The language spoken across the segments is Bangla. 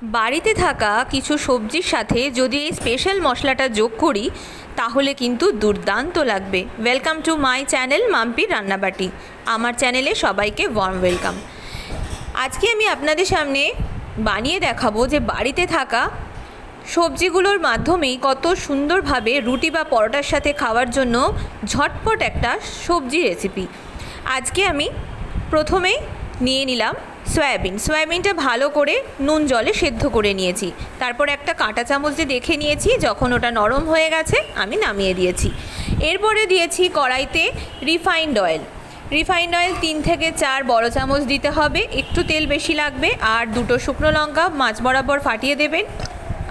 বাড়িতে থাকা কিছু সবজির সাথে যদি এই স্পেশাল মশলাটা যোগ করি তাহলে কিন্তু দুর্দান্ত লাগবে। ওয়েলকাম টু মাই চ্যানেল মাম্পির রান্নাবাটি। আমার চ্যানেলে সবাইকে ওয়ার্ম ওয়েলকাম। আজকে আমি আপনাদের সামনে বানিয়ে দেখাবো যে বাড়িতে থাকা সবজিগুলোর মাধ্যমেই কত সুন্দরভাবে রুটি বা পরোটার সাথে খাওয়ার জন্য ঝটপট একটা সবজি রেসিপি। আজকে আমি প্রথমেই নিয়ে নিলাম সয়াবিনটা ভালো করে নুন জলে সেদ্ধ করে নিয়েছি। তারপর একটা কাঁটা চামচ দিয়ে দেখে নিয়েছি, যখন ওটা নরম হয়ে গেছে আমি নামিয়ে দিয়েছি। এরপরে দিয়েছি কড়াইতে রিফাইন্ড অয়েল 3 থেকে 4 বড় চামচ দিতে হবে, একটু তেল বেশি লাগবে। আর 2টো শুকনো লঙ্কা মাঝ বরাবর ফাটিয়ে দেবেন,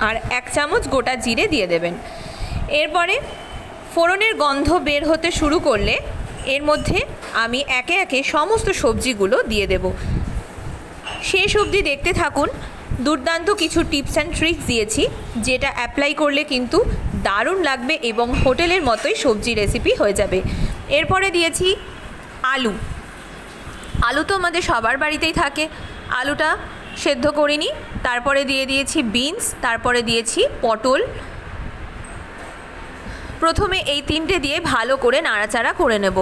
আর 1 চামচ গোটা জিরে দিয়ে দেবেন। এরপরে ফোড়নের গন্ধ বের হতে শুরু করলে এর মধ্যে আমি একে একে সমস্ত সবজিগুলো দিয়ে দেব। শেষ অবধি দেখতে থাকুন। দুর্দান্ত কিছু টিপস অ্যান্ড ট্রিক্স দিয়েছি, যেটা অ্যাপ্লাই করলে কিন্তু দারুণ লাগবে এবং হোটেলের মতোই সবজি রেসিপি হয়ে যাবে। এরপরে দিয়েছি আলু তো আমাদের সবার বাড়িতেই থাকে, আলুটা সেদ্ধ করে নিই। তারপরে দিয়ে দিয়েছি বিনস, তারপরে দিয়েছি পটল। প্রথমে এই 3টে দিয়ে ভালো করে নাড়াচাড়া করে নেব।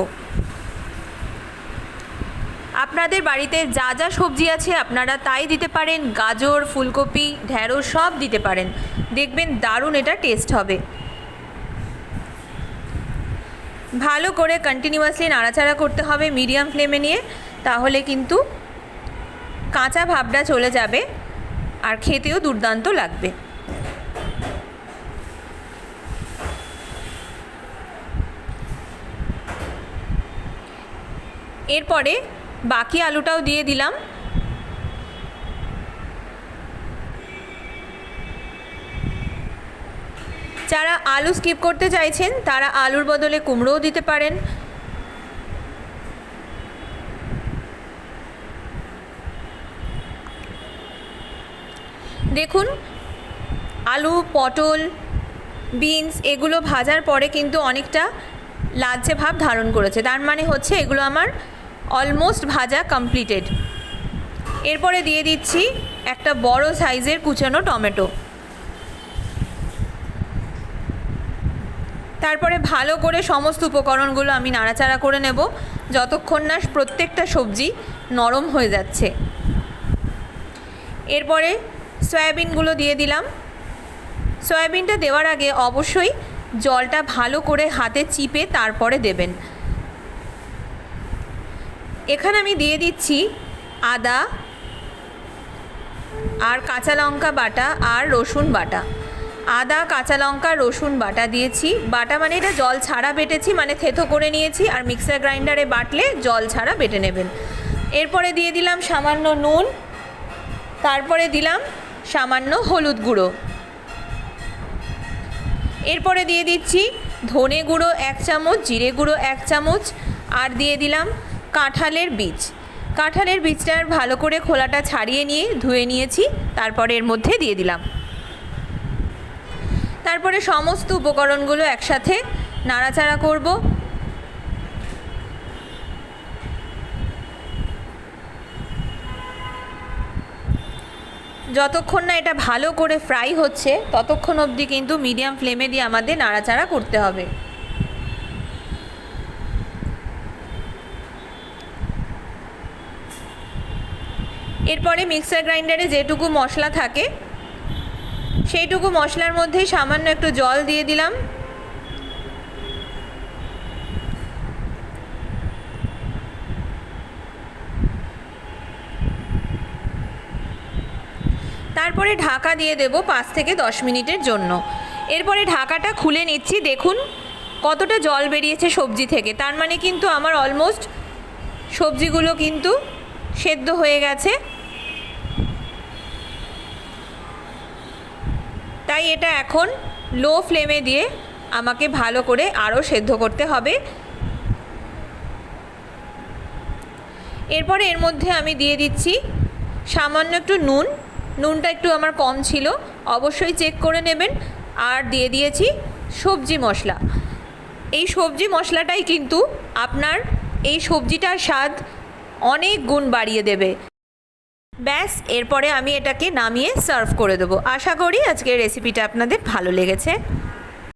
আপনাদের বাড়িতে যা যা সবজি আছে আপনারা তাই দিতে পারেন, গাজর, ফুলকপি, ঢ্যাঁড়স সব দিতে পারেন, দেখবেন দারুণ এটা টেস্ট হবে। ভালো করে কন্টিনিউয়াসলি নাড়াচাড়া করতে হবে মিডিয়াম ফ্লেমে নিয়ে, তাহলে কিন্তু কাঁচা ভাবটা চলে যাবে আর খেতেও দুর্দান্ত লাগবে। এরপরে বাকি আলুটাও দিয়ে দিলাম। যারা আলু স্কিপ করতে চাইছেন তারা আলুর বদলে কুমড়োও দিতে পারেন। দেখুন, আলু, পটল, বিনস এগুলো ভাজার পরে কিন্তু অনেকটা লালচে ভাব ধারণ করেছে, তার মানে হচ্ছে এগুলো আমার অলমোস্ট ভাজা কমপ্লিটেড। এরপরে দিয়ে দিচ্ছি একটা বড় সাইজের কুচানো টমেটো। তারপরে ভালো করে সমস্ত উপকরণগুলো আমি নাড়াচাড়া করে নেব যতক্ষণ না প্রত্যেকটা সবজি নরম হয়ে যাচ্ছে। এরপরে সয়াবিনগুলো দিয়ে দিলাম। সয়াবিনটা দেওয়ার আগে অবশ্যই জলটা ভালো করে হাতে চিপে তারপরে দেবেন। এখানে আমি দিয়ে দিচ্ছি আদা আর কাঁচা লঙ্কা বাটা আর রসুন বাটা। আদা, কাঁচা লঙ্কা, রসুন বাটা দিয়েছি। বাটা মানে এটা জল ছাড়া বেটেছি, মানে থেতো করে নিয়েছি। আর মিক্সার গ্রাইন্ডারে বাটলে জল ছাড়া বেটে নেবেন। এরপরে দিয়ে দিলাম সামান্য নুন, তারপরে দিলাম সামান্য হলুদ গুঁড়ো। এরপরে দিয়ে দিচ্ছি ধনে গুঁড়ো 1 চামচ, জিরে গুঁড়ো 1 চামচ, আর দিয়ে দিলাম কাঁঠালের বীজ। কাঁঠালের বীজটার ভালো করে খোলাটা ছাড়িয়ে নিয়ে ধুয়ে নিয়েছি, তারপরে এর মধ্যে দিয়ে দিলাম। তারপরে সমস্ত উপকরণগুলো একসাথে নাড়াচাড়া করব। যতক্ষণ না এটা ভালো করে ফ্রাই হচ্ছে ততক্ষণ অবধি কিন্তু মিডিয়াম ফ্লেমে দিয়ে আমাদের নাড়াচাড়া করতে হবে। এরপরে মিক্সার গ্রাইন্ডারে যেটুকু মশলা থাকে সেইটুকু মশলার মধ্যে সামান্য একটু জল দিয়ে দিলাম। তারপরে ঢাকা দিয়ে দেব 5 থেকে 10 মিনিটের জন্য। এরপরে ঢাকাটা খুলে নিচ্ছি। দেখুন কতটা জল বেরিয়েছে সবজি থেকে, তার মানে কিন্তু আমার অলমোস্ট সবজিগুলো কিন্তু সেদ্ধ হয়ে গেছে। তাই এটা এখন লো ফ্লেমে দিয়ে আমাকে ভালো করে আরও সেদ্ধ করতে হবে। এরপরে এর মধ্যে আমি দিয়ে দিচ্ছি সামান্য একটু নুনটা একটু আমার কম ছিল, অবশ্যই চেক করে নেবেন। আর দিয়ে দিয়েছি সবজি মশলা। এই সবজি মশলাটাই কিন্তু আপনার এই সবজিটার স্বাদ অনেক গুণ বাড়িয়ে দেবে। ব্যাস, এরপরে আমি এটাকে নামিয়ে সার্ভ করে দেবো। আশা করি আজকের রেসিপিটা আপনাদের ভালো লেগেছে।